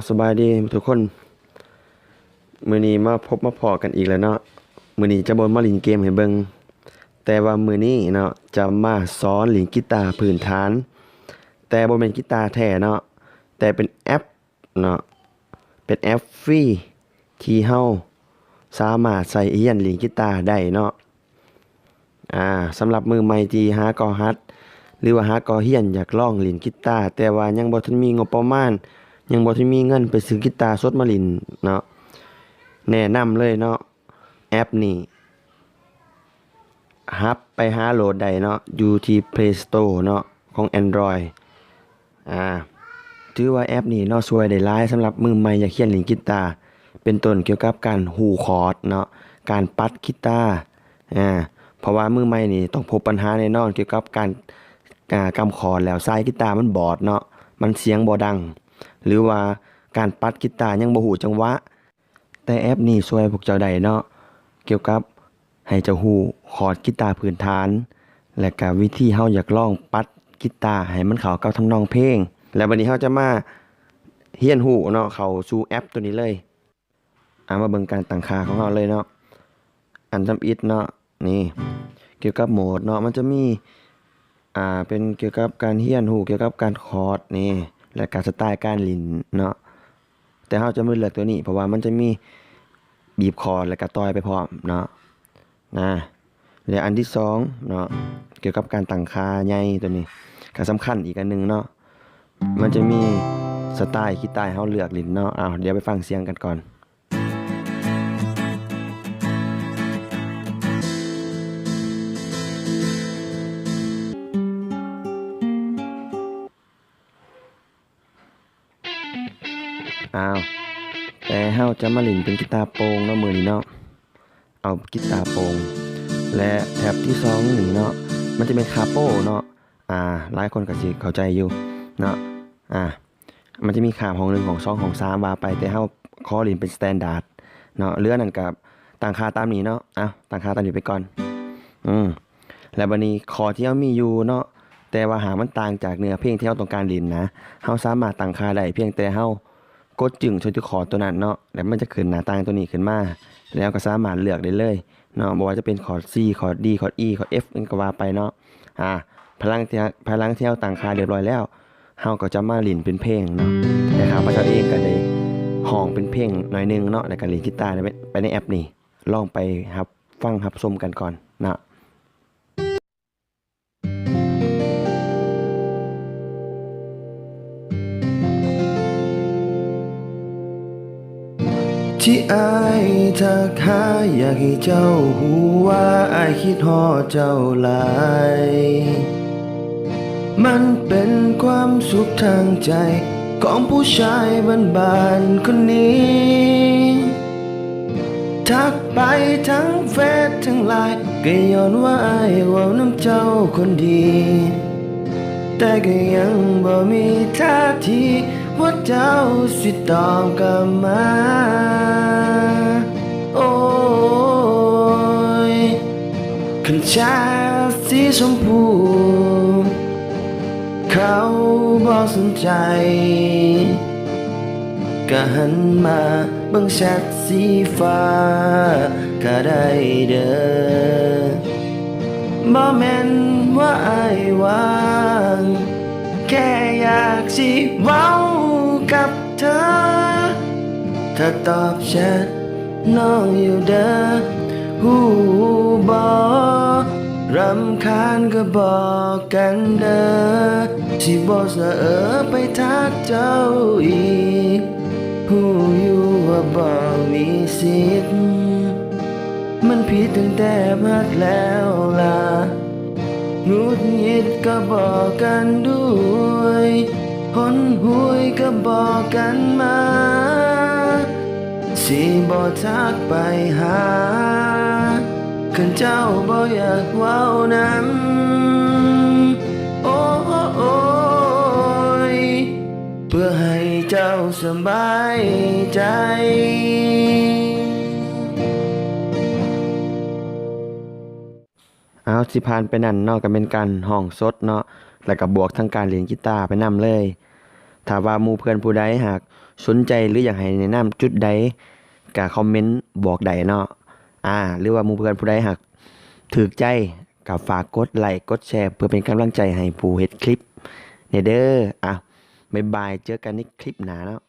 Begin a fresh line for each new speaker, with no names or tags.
สบายดีทุกคนมื้อนี้มาพบมาพอกันอีกแล้วเนาะมื้อนี้จะบ่มาเล่นเกมให้เบิ่งแต่ว่ามื้อนี้เนาะจะมาสอนเล่นกีตาร์พื้นฐานแต่บ่แม่นกีตาร์แท้เนาะแต่เป็นแอปเนาะเป็นแอปฟรีที่เฮาสามารถใช้เรียนเล่นกีตาร์ได้เนาะสำหรับมือใหม่ที่หาก่อฮัดหรือว่าหาก่อเรียนอยากลองเล่นกีตาร์แต่ว่ายังบ่ทันมีงบประมาณยังบ่ทันมีเงินไปซื้อกีตาร์สดมาเล่นเนาะ แนะนำเลยเนาะแอปนี้ไปหาโหลดได้เนาะอยู่ที่ Play Store เนาะของ Android อ่าถือว่าแอปนี้เนาะช่วยได้หลายสำหรับมือใหม่อยากเรียนเล่นกีตาร์เป็นต้นเกี่ยวกับการหูคอร์ดเนาะการปัดกีตาร์เพราะว่ามือใหม่นี่ต้องพบปัญหาแน่นอนเกี่ยวกับการกำคอร์ดแล้วสายกีตาร์มันบอดเนาะมันเสียงบ่ดังหรือว่าการปัดกีตาร์ยังบ่ฮู้จังหวะ แต่แอปนี้ช่วยพวกเจ้าได้เนาะเกี่ยวกับให้เจ้าฮู้คอร์ดกีตาร์พื้นฐานและก็วิธีเฮาอยากลองปัดกีตาร์ให้มันเข้ากับทำนองเพลงและวันนี้เฮาจะมาเรียนรู้เนาะเข้าสู่แอปตัวนี้เลยมาเบิ่งการตั้งค่าของเฮาเลยเนาะอันทำอิฐเนาะนี่เกี่ยวกับโหมดเนาะมันจะมีเป็นเกี่ยวกับการเรียนรู้เกี่ยวกับการคอร์ดนี่และการสไตล์การเล่นเนาะแต่เฮาจะไม่เลือกตัวนี้เพราะว่ามันจะมีบีบคอร์ดแล้วก็ต่อยไปพร้อมเนาะนะและอันที่สองเนาะเกี่ยวกับการตั้งค่าใหญ่ตัวนี้ก็สำคัญอีกอันหนึงเนาะมันจะมีสไตล์กีตาร์ให้เฮาเลือกเล่นเนาะเดี๋ยวไปฟังเสียงกันก่อนอ้าวแต่เฮาจะมาเล่นเป็นกีตาร์โปร่งเนาะมื้อนี้เนาะเอากีตาร์โปร่งและแท็บที่2นี่เนาะมันจะเป็นคาโปเนาะหลายคนก็สิเข้าใจอยู่เนาะอ่ามันจะมีค่าของ1ของ2ของ3ว่าไปแต่เฮาขอเล่นเป็นสแตนดาร์ดเนาะเหลือนั่นก็ตั้งค่าตามนี้เนาะตั้งค่าตามนี้ไปก่อนอืมแล้วบัดนี้คอร์ดที่เฮามีอยู่เนาะแต่ว่าหากมันต่างจากเนื้อเพลงที่เฮาต้องการเล่นนะเฮาสามารถตั้งค่าได้เพียงแต่เฮากดจึงที่คอร์ดตัวนั้นเนาะแล้วมันจะขึ้นหน้าต่างตัวนี้ขึ้นมาแล้วก็สามารถเลือกได้เลยเนาะบ่ว่าจะเป็นคอร์ด C คอร์ด D คอร์ด E คอร์ด F นั่นก็ว่าไปเนาะพลังที่เฮาตั้งค่าเรียบร้อยแล้วเฮาก็จะมาเล่นเป็นเพลงเนาะแต่ข้าพเจ้าเองก็ได้ห้องเป็นเพลงหน่อยนึงเนาะแล้วก็เล่นกีตาร์ไปในแอปนี้ลองไปฟังชมกันก่อนเนาะที่อายทักหาอยากให้เจ้าฮู้ว่าอายคิดฮอดเจ้าหลายมันเป็นความสุขทางใจของผู้ชายบ้านๆคนนี้ทักไปทั้งเฟซทั้งไลน์ก็ย้อนว่าอายเว้าน้ำเจ้าคนดีแต่ก็ยังบ่มีท่าทีว่าเจ้าสิตอบกลับมาโอ้ยคันชาสีชมพูเขาบ่สนใจก็หันมาเบิ่งแชทสีฟ้าก็ได้เด้อบ่แม่นว่าอ้ายว่างแค่อยากสิเว้ากับเธอถ้าตอบแชทน้องอยู่เด้อฮู้บ่รำคาญก็บอกกันเด้อสิบ่สะไปทักเจ้าอีกฮู้อยู่ว่าบ่มีสิทธิ์มันผิดตั้งแต่พักแล้วล่ะหงุดหงิดก็บอกกันด้วยหนหวยก็บอกกันมาสิบ่ทักไปหาคันเจ้าบ่อยากเว้านำโอ้โอ้ยเพื่อให้เจ้าสบายใจสิผ่านไปนั่นเนาะก็เป็นการห้องสดเนาะแล้วก็บวกทั้งการเล่นกีตาร์ไปนำเลย ถ้าว่าหมู่เพื่อนผู้ใดหากสนใจหรืออยากให้แนะนำจุดใดก็คอมเมนต์บอกได้เนาะหรือว่าหมู่เพื่อนผู้ใดหากถูกใจก็ฝากกดไลค์กดแชร์เพื่อเป็นกำลังใจให้ผู้เฮ็ดคลิปเนี่ยเด้อบ๊ายบายเจอกันในคลิปหน้าเนาะ